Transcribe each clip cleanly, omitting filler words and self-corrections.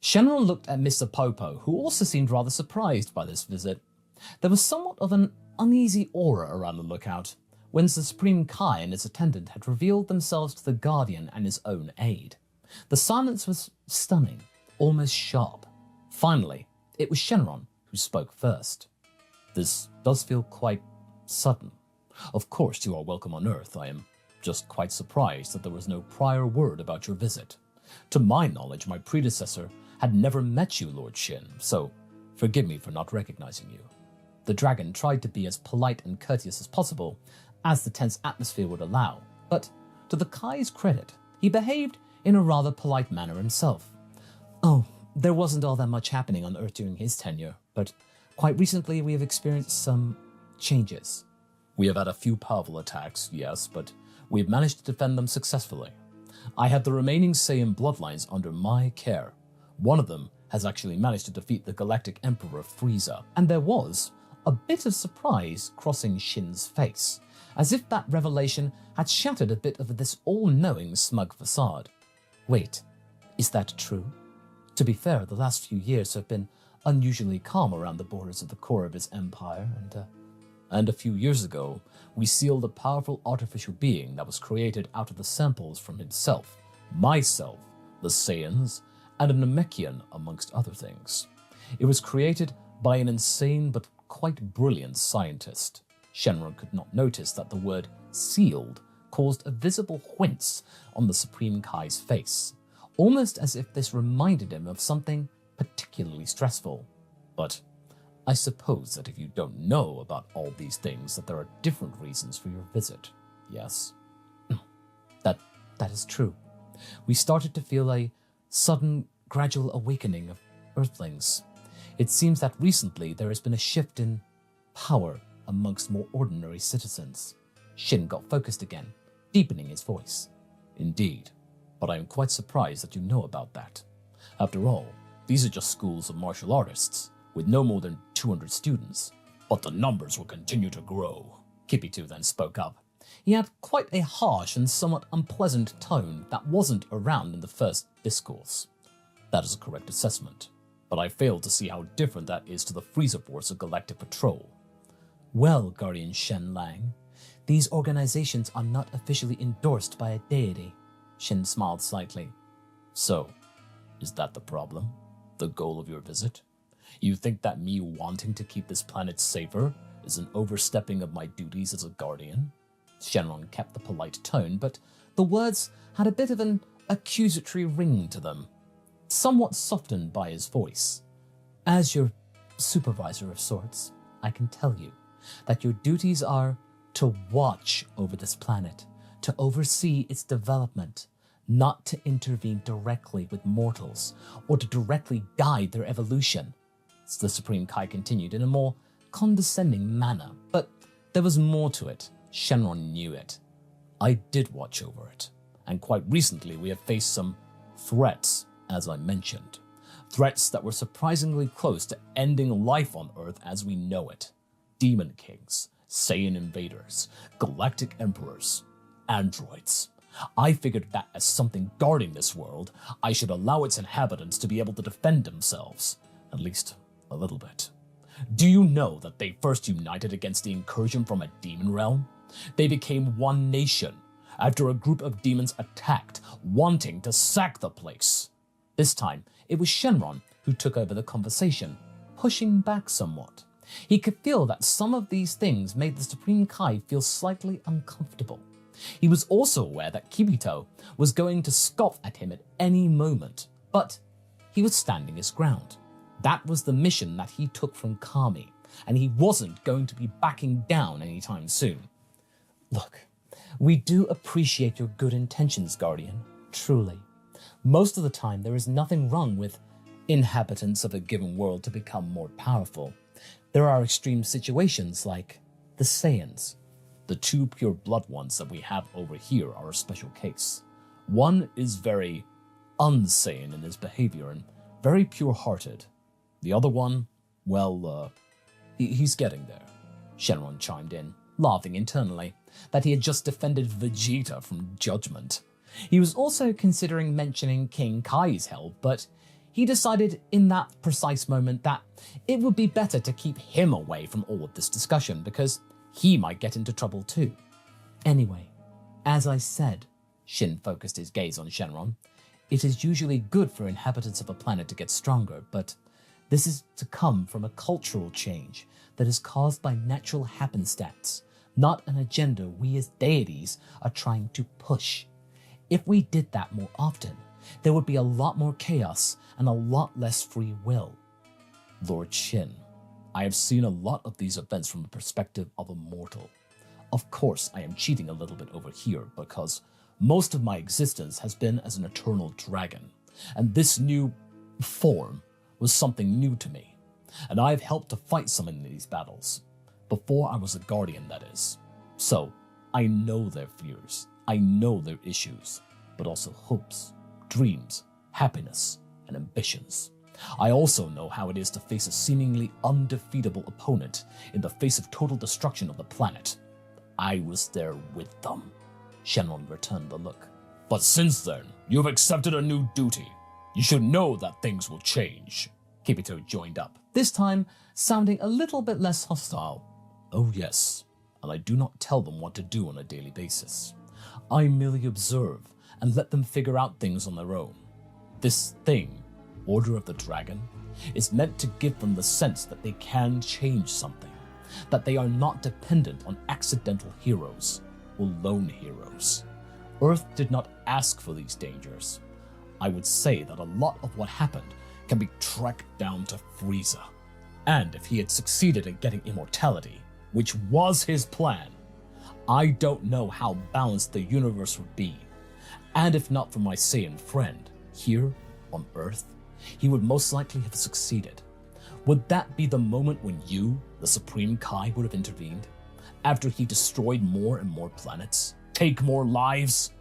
Shenron looked at Mr. Popo, who also seemed rather surprised by this visit. There was somewhat of an uneasy aura around the lookout, whence the Supreme Kai and his attendant had revealed themselves to the Guardian and his own aide. The silence was stunning, almost sharp. Finally, it was Shenron who spoke first. "This does feel quite sudden. Of course you are welcome on Earth. I am just quite surprised that there was no prior word about your visit. To my knowledge, my predecessor had never met you, Lord Shin, so forgive me for not recognizing you." The dragon tried to be as polite and courteous as possible, as the tense atmosphere would allow, but to the Kai's credit, he behaved in a rather polite manner himself. "Oh, there wasn't all that much happening on Earth during his tenure, but quite recently we have experienced some changes. We have had a few powerful attacks, yes, but we have managed to defend them successfully. I have the remaining Saiyan bloodlines under my care. One of them has actually managed to defeat the Galactic Emperor Frieza," and there was a bit of surprise crossing Shin's face, as if that revelation had shattered a bit of this all-knowing smug facade. "Wait, is that true? To be fair, the last few years have been unusually calm around the borders of the core of his empire, and a few years ago, we sealed a powerful artificial being that was created out of the samples from himself, myself, the Saiyans, and a Namekian, amongst other things. It was created by an insane but quite brilliant scientist." Shenron could not notice that the word sealed caused a visible wince on the Supreme Kai's face, almost as if this reminded him of something particularly stressful. "But I suppose that if you don't know about all these things, that there are different reasons for your visit, yes?" That is true. We started to feel a sudden, gradual awakening of Earthlings. It seems that recently there has been a shift in power amongst more ordinary citizens. Shin got focused again, deepening his voice. "Indeed, but I am quite surprised that you know about that. After all, these are just schools of martial artists, with no more than 200 students. But the numbers will continue to grow." Kibito then spoke up. He had quite a harsh and somewhat unpleasant tone that wasn't around in the first discourse. "That is a correct assessment, but I fail to see how different that is to the Frieza Force of Galactic Patrol." "Well, Guardian Shen Lang, these organizations are not officially endorsed by a deity." Shin smiled slightly. "So, is that the problem? The goal of your visit? You think that me wanting to keep this planet safer is an overstepping of my duties as a guardian?" Shenron kept the polite tone, but the words had a bit of an accusatory ring to them, somewhat softened by his voice. "As your supervisor of sorts, I can tell you that your duties are to watch over this planet, to oversee its development, not to intervene directly with mortals or to directly guide their evolution." The Supreme Kai continued in a more condescending manner, but there was more to it. Shenron knew it. "I did watch over it, and quite recently we have faced some threats, as I mentioned. Threats that were surprisingly close to ending life on Earth as we know it. Demon Kings, Saiyan invaders, Galactic Emperors, androids. I figured that as something guarding this world, I should allow its inhabitants to be able to defend themselves, at least a little bit. Do you know that they first united against the incursion from a demon realm? They became one nation after a group of demons attacked, wanting to sack the place. This time, it was Shenron who took over the conversation, pushing back somewhat. He could feel that some of these things made the Supreme Kai feel slightly uncomfortable. He was also aware that Kibito was going to scoff at him at any moment, but he was standing his ground. That was the mission that he took from Kami, and he wasn't going to be backing down anytime soon. "Look, we do appreciate your good intentions, Guardian, truly. Most of the time, there is nothing wrong with inhabitants of a given world to become more powerful. There are extreme situations like the Saiyans. The two pure blood ones that we have over here are a special case. One is very un-Saiyan in his behavior and very pure-hearted. The other one, well, he's getting there." Shenron chimed in, laughing internally that he had just defended Vegeta from judgment. He was also considering mentioning King Kai's help, but he decided in that precise moment that it would be better to keep him away from all of this discussion because he might get into trouble too. Anyway, as I said, Shin focused his gaze on Shenron, it is usually good for inhabitants of a planet to get stronger, but this is to come from a cultural change that is caused by natural happenstance, not an agenda we as deities are trying to push. If we did that more often, there would be a lot more chaos and a lot less free will. Lord Shin, I have seen a lot of these events from the perspective of a mortal. Of course, I am cheating a little bit over here because most of my existence has been as an eternal dragon, and this new form was something new to me, and I have helped to fight some in these battles. Before I was a guardian, that is. So, I know their fears, I know their issues, but also hopes, dreams, happiness, and ambitions. I also know how it is to face a seemingly undefeatable opponent in the face of total destruction of the planet. I was there with them. Shenron returned the look. But since then, you've accepted a new duty. You should know that things will change. Kibito joined up, this time sounding a little bit less hostile. Oh yes, and I do not tell them what to do on a daily basis. I merely observe and let them figure out things on their own. This thing, Order of the Dragon, is meant to give them the sense that they can change something, that they are not dependent on accidental heroes or lone heroes. Earth did not ask for these dangers. I would say that a lot of what happened can be tracked down to Frieza. And if he had succeeded in getting immortality, which was his plan, I don't know how balanced the universe would be. And if not for my Saiyan friend, here on Earth, he would most likely have succeeded. Would that be the moment when you, the Supreme Kai, would have intervened? After he destroyed more and more planets? Take more lives?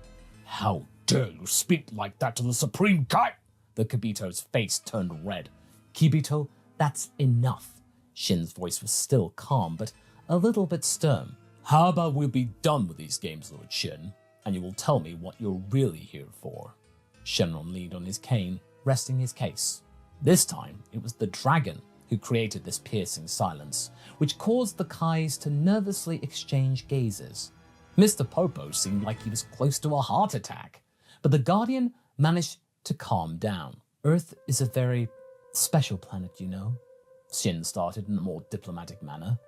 How dare you speak like that to the Supreme Kai? The Kibito's face turned red. Kibito, that's enough. Shin's voice was still calm, but a little bit stern. How about we be done with these games, Lord Shin, and you will tell me what you're really here for? Shenron leaned on his cane, resting his case. This time, it was the dragon who created this piercing silence, which caused the Kais to nervously exchange gazes. Mr. Popo seemed like he was close to a heart attack, but the Guardian managed to calm down. Earth is a very special planet, you know, Shin started in a more diplomatic manner.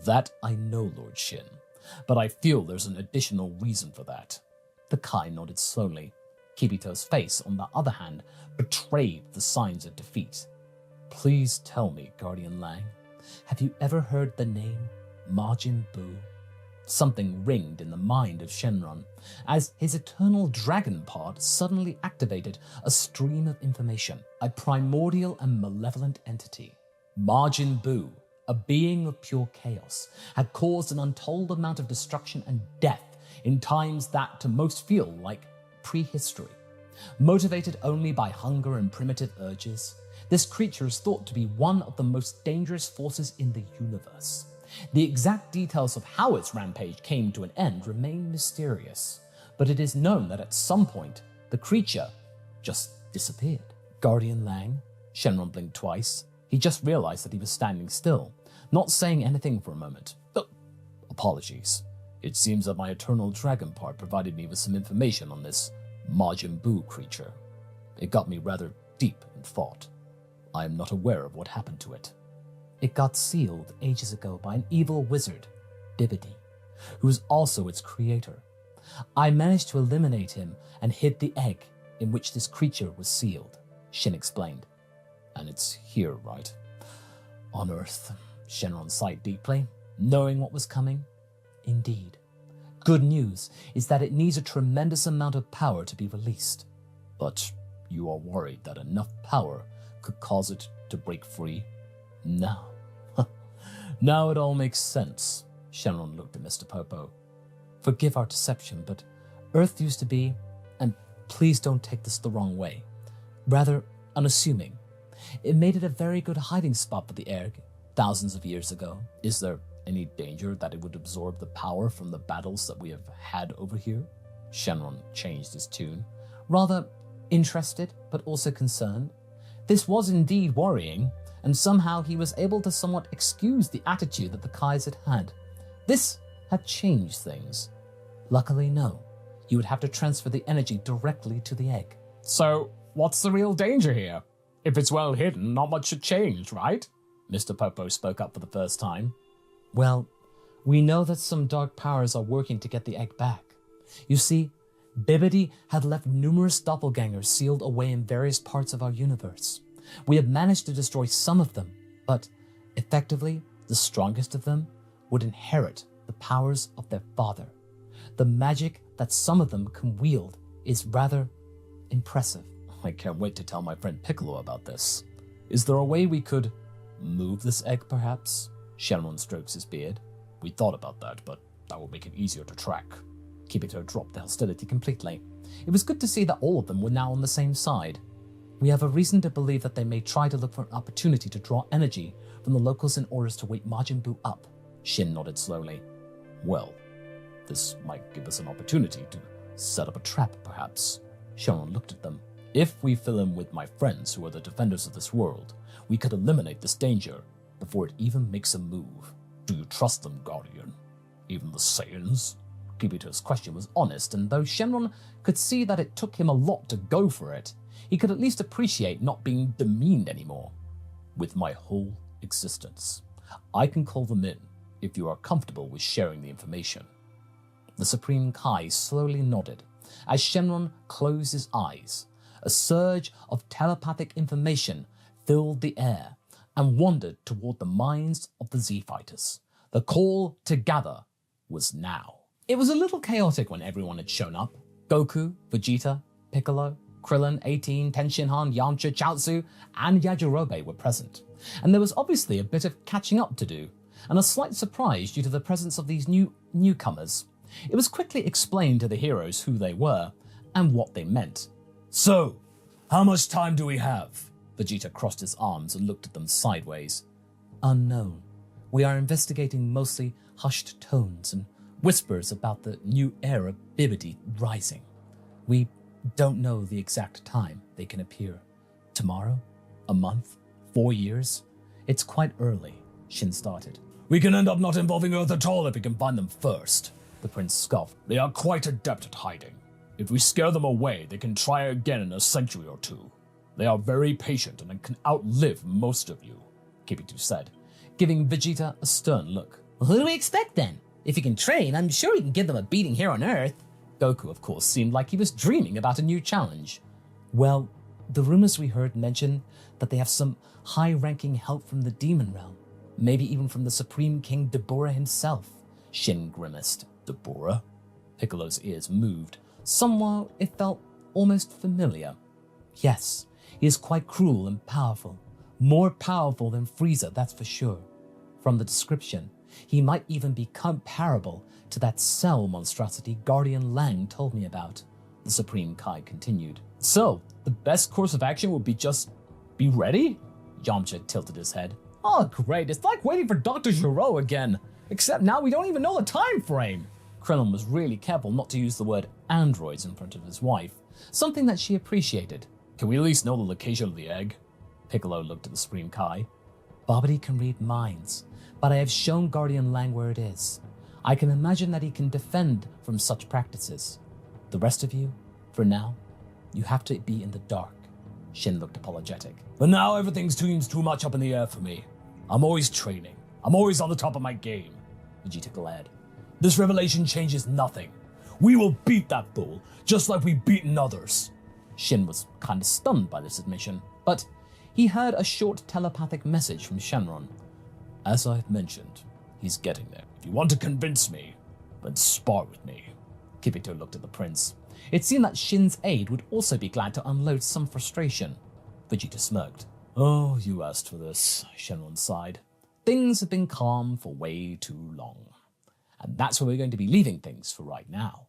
That I know, Lord Shin, but I feel there's an additional reason for that. The Kai nodded slowly. Kibito's face, on the other hand, betrayed the signs of defeat. Please tell me, Guardian Lang, have you ever heard the name Majin Buu? Something ringed in the mind of Shenron, as his eternal dragon part suddenly activated a stream of information, a primordial and malevolent entity. Majin Buu, a being of pure chaos, had caused an untold amount of destruction and death in times that to most feel like prehistory. Motivated only by hunger and primitive urges, this creature is thought to be one of the most dangerous forces in the universe. The exact details of how its rampage came to an end remain mysterious, but it is known that at some point, the creature just disappeared. Guardian Lang, Shenron blinked twice. He just realized that he was standing still, not saying anything for a moment. Apologies. It seems that my eternal dragon part provided me with some information on this Majin Buu creature. It got me rather deep in thought. I am not aware of what happened to it. It got sealed ages ago by an evil wizard, Bibidi, who is also its creator. I managed to eliminate him and hid the egg in which this creature was sealed, Shin explained. And it's here, right? On Earth, Shenron sighed deeply, knowing what was coming. Indeed. Good news is that it needs a tremendous amount of power to be released. But you are worried that enough power could cause it to break free? No. Now it all makes sense. Shenron looked at Mr. Popo. Forgive our deception, but Earth used to be, and please don't take this the wrong way, rather unassuming. It made it a very good hiding spot for the Erg thousands of years ago. Is there any danger that it would absorb the power from the battles that we have had over here? Shenron changed his tune, rather interested but also concerned. This was indeed worrying, and somehow he was able to somewhat excuse the attitude that the Kais had had. This had changed things. Luckily, no. You would have to transfer the energy directly to the egg. So, what's the real danger here? If it's well hidden, not much should change, right? Mr. Popo spoke up for the first time. Well, we know that some dark powers are working to get the egg back. You see, Bibidi had left numerous doppelgangers sealed away in various parts of our universe. We have managed to destroy some of them, but effectively, the strongest of them would inherit the powers of their father. The magic that some of them can wield is rather impressive. I can't wait to tell my friend Piccolo about this. Is there a way we could move this egg, perhaps? Shenron strokes his beard. We thought about that, but that would make it easier to track. Kibito dropped the hostility completely. It was good to see that all of them were now on the same side. We have a reason to believe that they may try to look for an opportunity to draw energy from the locals in order to wake Majin Buu up. Shin nodded slowly. Well, this might give us an opportunity to set up a trap, perhaps. Shenron looked at them. If we fill in with my friends who are the defenders of this world, we could eliminate this danger before it even makes a move. Do you trust them, Guardian? Even the Saiyans? Kibito's question was honest, and though Shenron could see that it took him a lot to go for it, he could at least appreciate not being demeaned anymore. With my whole existence, I can call them in if you are comfortable with sharing the information. The Supreme Kai slowly nodded as Shenron closed his eyes. A surge of telepathic information filled the air and wandered toward the minds of the Z-Fighters. The call to gather was now. It was a little chaotic when everyone had shown up. Goku, Vegeta, Piccolo, Krillin, 18, Tenshinhan, Yamcha, Chaozu, and Yajirobe were present. And there was obviously a bit of catching up to do, and a slight surprise due to the presence of these newcomers. It was quickly explained to the heroes who they were and what they meant. So, how much time do we have? Vegeta crossed his arms and looked at them sideways. Unknown. We are investigating mostly hushed tones and whispers about the new era Bibidi rising. We don't know the exact time they can appear. Tomorrow? A month? 4 years? It's quite early, Shin started. We can end up not involving Earth at all if we can find them first, the prince scoffed. They are quite adept at hiding. If we scare them away, they can try again in a century or two. They are very patient and can outlive most of you, Kibito said, giving Vegeta a stern look. Well, who do we expect then? If he can train, I'm sure he can give them a beating here on Earth. Goku, of course, seemed like he was dreaming about a new challenge. Well, the rumors we heard mention that they have some high-ranking help from the demon realm, maybe even from the Supreme King Deborah himself, Shin grimaced. Deborah? Piccolo's ears moved. Somehow it felt almost familiar. Yes, he is quite cruel and powerful. More powerful than Frieza, that's for sure. From the description, he might even be comparable to that cell monstrosity Guardian Lang told me about, the Supreme Kai continued. So, the best course of action would be just be ready? Yamcha tilted his head. Oh great, it's like waiting for Dr. Gero again. Except now we don't even know the time frame. Krillin was really careful not to use the word androids in front of his wife, something that she appreciated. Can we at least know the location of the egg? Piccolo looked at the Supreme Kai. Bibidi can read minds, but I have shown Guardian Lang where it is. I can imagine that he can defend from such practices. The rest of you, for now, you have to be in the dark. Shin looked apologetic. But now everything seems too much up in the air for me. I'm always training. I'm always on the top of my game. Vegeta glared. This revelation changes nothing. We will beat that fool, just like we've beaten others. Shin was kind of stunned by this admission, but he heard a short telepathic message from Shenron. As I've mentioned, he's getting there. If you want to convince me, then spar with me. Kibito looked at the prince. It seemed that Shin's aide would also be glad to unload some frustration. Vegeta smirked. Oh, you asked for this, Shenron sighed. Things have been calm for way too long. And that's where we're going to be leaving things for right now.